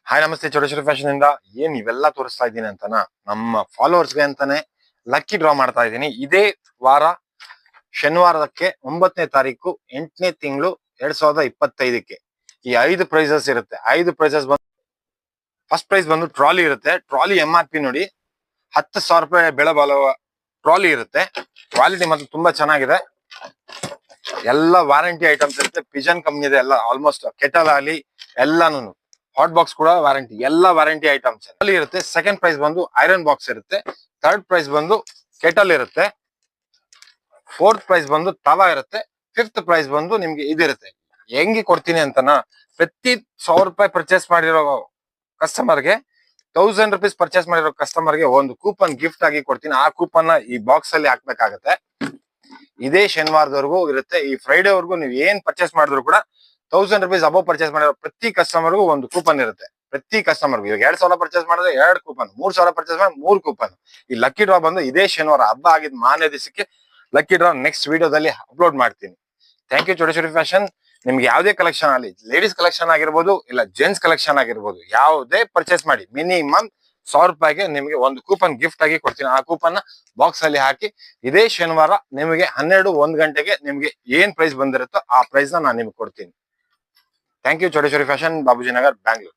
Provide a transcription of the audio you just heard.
Hi ನಮಸ್ತೆ, ಚೋಟೇಶ್ವರಿ fashion ಇಂದ ಏನ್ ಇವೆಲ್ಲ ತೋರಿಸ್ತಾ ಇದ್ದೀನಿ ಅಂತನಾ, ನಮ್ಮ ಫಾಲೋವರ್ಸ್ಗೆ ಅಂತಾನೆ ಲಕ್ಕಿ ಡ್ರಾ ಮಾಡ್ತಾ ಇದ್ದೀನಿ. ಇದೇ ವಾರ ಶನಿವಾರಕ್ಕೆ 9ನೇ ತಾರೀಕು 8ನೇ ತಿಂಗಳು 2025ಕ್ಕೆ ಈ 5 ಪ್ರೈಸಸ್ ಇರುತ್ತೆ. 5 ಪ್ರೈಸಸ್ ಬಂದು ಫಸ್ಟ್ ಪ್ರೈಸ್ ಬಂದು ಟ್ರಾಲಿ ಇರುತ್ತೆ. ಟ್ರಾಲಿ MRP ನೋಡಿ 10,000 ರೂಪಾಯಿ ಬೆಳೆ ಬಾಳುವ ಟ್ರಾಲಿ ಇರುತ್ತೆ. ಕ್ವಾಲಿಟಿ ಮಾತ್ರ ತುಂಬಾ ಚೆನ್ನಾಗಿದೆ. ಎಲ್ಲ ವಾರಂಟಿ ಐಟಮ್ಸ್ ಇರುತ್ತೆ. ಪಿಜನ್ ಕಂಪ್ನಿ ಇದೆ ಎಲ್ಲ, ಆಲ್ಮೋಸ್ಟ್ ಕೆಟಲ್ ಆಗಲಿ ಎಲ್ಲಾನು, ಹಾಟ್ ಬಾಕ್ಸ್ ಕೂಡ ವಾರಂಟಿ, ಎಲ್ಲ ವಾರಂಟಿ ಐಟಮ್ಸ್ ಅಲ್ಲಿ ಇರುತ್ತೆ. ಸೆಕೆಂಡ್ ಪ್ರೈಸ್ ಬಂದು ಐರನ್ ಬಾಕ್ಸ್ ಇರುತ್ತೆ. ಥರ್ಡ್ ಪ್ರೈಸ್ ಬಂದು ಕೆಟಲ್ ಇರುತ್ತೆ. ಫೋರ್ತ್ ಪ್ರೈಸ್ ಬಂದು ತವಾ ಇರುತ್ತೆ. ಫಿಫ್ತ್ ಪ್ರೈಸ್ ಬಂದು ನಿಮ್ಗೆ ಇದಿರುತ್ತೆ. ಹೆಂಗೆ ಕೊಡ್ತೀನಿ ಅಂತನಾ, ಪ್ರತಿ 1,000 ರೂಪಾಯಿ ಪರ್ಚೇಸ್ ಮಾಡಿರೋ ಕಸ್ಟಮರ್ಗೆ, 1000 ರೂಪೀಸ್ ಪರ್ಚೇಸ್ ಮಾಡಿರೋ ಕಸ್ಟಮರ್ಗೆ ಒಂದು ಕೂಪನ್ ಗಿಫ್ಟ್ ಆಗಿ ಕೊಡ್ತೀನಿ. ಆ ಕೂಪನ್ ಈ ಬಾಕ್ಸ್ ಅಲ್ಲಿ ಹಾಕ್ಬೇಕಾಗತ್ತೆ. ಇದೇ ಶನಿವಾರದವರೆಗೂ ಇರುತ್ತೆ. ಈ ಫ್ರೈಡೆ ವರ್ಗೂ ನೀವು ಏನ್ ಪರ್ಚೇಸ್ ಮಾಡಿದ್ರು ಕೂಡ 1000 ರೂಪೀಸ್ ಅಬೌವ್ ಪರ್ಚೇಸ್ ಮಾಡಿರೋ ಪ್ರತಿ ಕಸ್ಟಮರ್ಗೂ ಒಂದು ಕೂಪನ್ ಇರುತ್ತೆ. ಪ್ರತಿ ಕಸ್ಟಮರ್ಗೂ ಇವಾಗ 2,000 ಪರ್ಚೇಸ್ ಮಾಡಿದ್ರೆ 2 ಕೂಪನ್, 3,000 ಪರ್ಚೇಸ್ ಮಾಡಿದ್ರೆ 3 ಕೂಪನ್. ಈ ಲಕ್ಕಿ ಡ್ರಾ ಬಂದು ಇದೇ ಶನಿವಾರ ಹಬ್ಬ ಆಗಿದ್ ಮಾನ್ಯ ದಿವಸಕ್ಕೆ ಲಕ್ಕಿ ಡ್ರಾ ನೆಕ್ಸ್ಟ್ ವಿಡಿಯೋದಲ್ಲಿ ಅಪ್ಲೋಡ್ ಮಾಡ್ತೀನಿ. Thank you Choteshwari fashion. ನಿಮ್ಗೆ ಯಾವುದೇ ಕಲೆಕ್ಷನ್ ಆಗಲಿ, ಲೇಡೀಸ್ ಕಲೆಕ್ಷನ್ ಆಗಿರ್ಬೋದು ಇಲ್ಲ ಜೆಂಟ್ಸ್ ಕಲೆಕ್ಷನ್ ಆಗಿರ್ಬೋದು, ಯಾವುದೇ ಪರ್ಚೇಸ್ ಮಾಡಿ ಮಿನಿಮಮ್ 1,000 ರೂಪಾಯಿಗೆ ನಿಮಗೆ ಒಂದು ಕೂಪನ್ ಗಿಫ್ಟ್ ಆಗಿ ಕೊಡ್ತೀನಿ. ಆ ಕೂಪನ್ ಬಾಕ್ಸ್ ಅಲ್ಲಿ ಹಾಕಿ ಇದೇ ಶನಿವಾರ ನಿಮಗೆ 12-1 ಗಂಟೆಗೆ ನಿಮ್ಗೆ ಏನ್ ಪ್ರೈಸ್ ಬಂದಿರುತ್ತೋ ಆ ಪ್ರೈಸ್ ನಾನು ನಿಮ್ಗೆ ಕೊಡ್ತೀನಿ. Thank you Choteshwari fashion, Babuji Nagar, Bangalore.